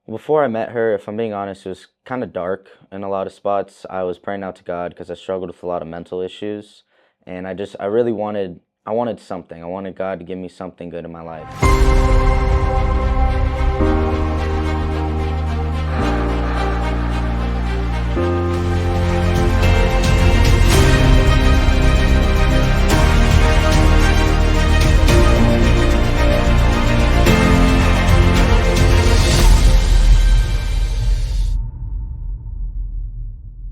Before I met her, if I'm being honest, it was kind of dark in a lot of spots. I was praying out to God because I struggled with a lot of mental issues, and I really I wanted something. I wanted God to give me something good in my life.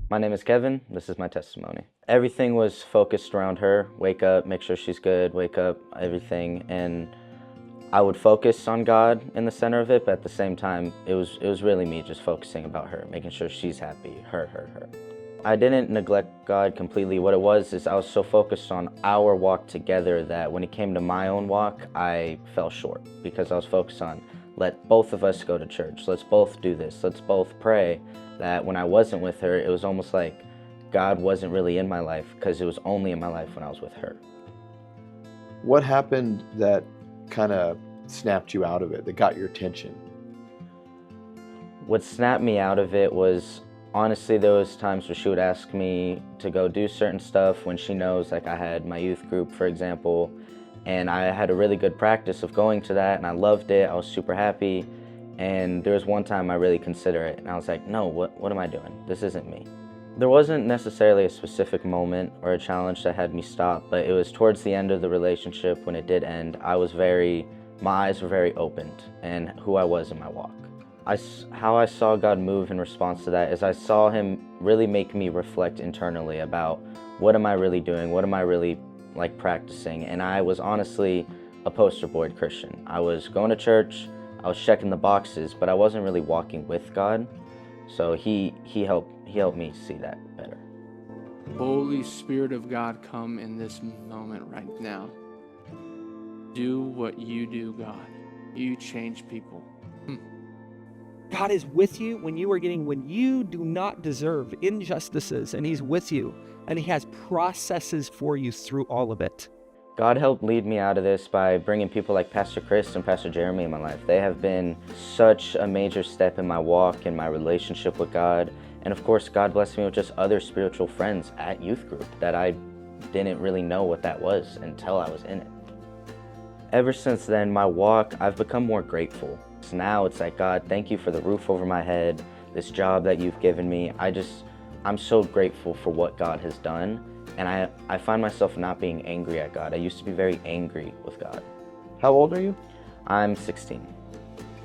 My name is Kevin. This is my testimony. Everything was focused around her. Wake up, make sure she's good, wake up, everything. And I would focus on God in the center of it, but at the same time, it was really me just focusing about her, making sure she's happy, her. I didn't neglect God completely. What it was is I was so focused on our walk together that when it came to my own walk, I fell short because I was focused on let both of us go to church. Let's both do this. Let's both pray. That when I wasn't with her, it was almost like God wasn't really in my life because it was only in my life when I was with her. What happened that kind of snapped you out of it, that got your attention? What snapped me out of it was honestly those times where she would ask me to go do certain stuff when she knows, like I had my youth group, for example, and I had a really good practice of going to that and I loved it. I was super happy. And there was one time I really considered it, and I was like, no, what am I doing? This isn't me. There wasn't necessarily a specific moment or a challenge that had me stop, but it was towards the end of the relationship when it did end, my eyes were very opened and who I was in my walk. How I saw God move in response to that is I saw him really make me reflect internally about what am I really doing? What am I really practicing? And I was honestly a poster boy Christian. I was going to church, I was checking the boxes, but I wasn't really walking with God. So he helped me see that better. Holy Spirit of God, come in this moment right now. Do what you do, God. You change people. God is with you when you do not deserve injustices, and he's with you, and he has processes for you through all of it. God helped lead me out of this by bringing people like Pastor Chris and Pastor Jeremy in my life. They have been such a major step in my walk and my relationship with God. And of course, God blessed me with just other spiritual friends at youth group that I didn't really know what that was until I was in it. Ever since then, my walk, I've become more grateful. So now it's like, God, thank you for the roof over my head, this job that you've given me. I'm so grateful for what God has done. And I find myself not being angry at God. I used to be very angry with God. How old are you? I'm 16.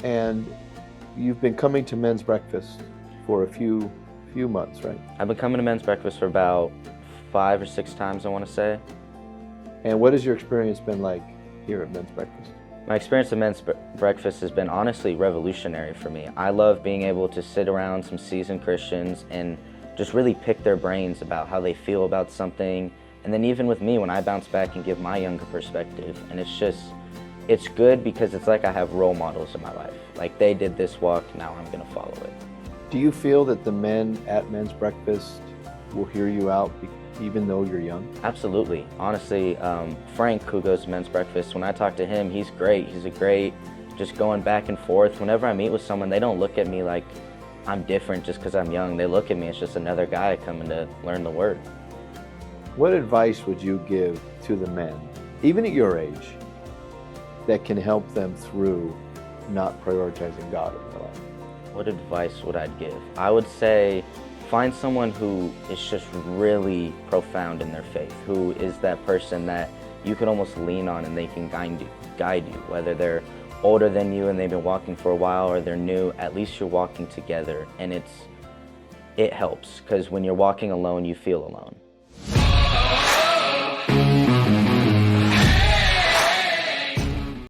And you've been coming to men's breakfast for a few months, right? I've been coming to men's breakfast for about 5 or 6 times, I want to say. And what has your experience been like here at men's breakfast? My experience at men's breakfast has been honestly revolutionary for me. I love being able to sit around some seasoned Christians and just really pick their brains about how they feel about something. And then even with me, when I bounce back and give my younger perspective, and it's good because it's like I have role models in my life. Like they did this walk, now I'm gonna follow it. Do you feel that the men at men's breakfast will hear you out even though you're young? Absolutely. Honestly, Frank, who goes to men's breakfast, when I talk to him, he's great. He's a great, just going back and forth. Whenever I meet with someone, they don't look at me like I'm different just because I'm young. They look at me as just another guy coming to learn the word. What advice would you give to the men, even at your age, that can help them through not prioritizing God in their life? What advice would I give? I would say find someone who is just really profound in their faith, who is that person that you can almost lean on and they can guide you, whether they're older than you and they've been walking for a while or they're new. At least you're walking together, and it helps because when you're walking alone, you feel alone.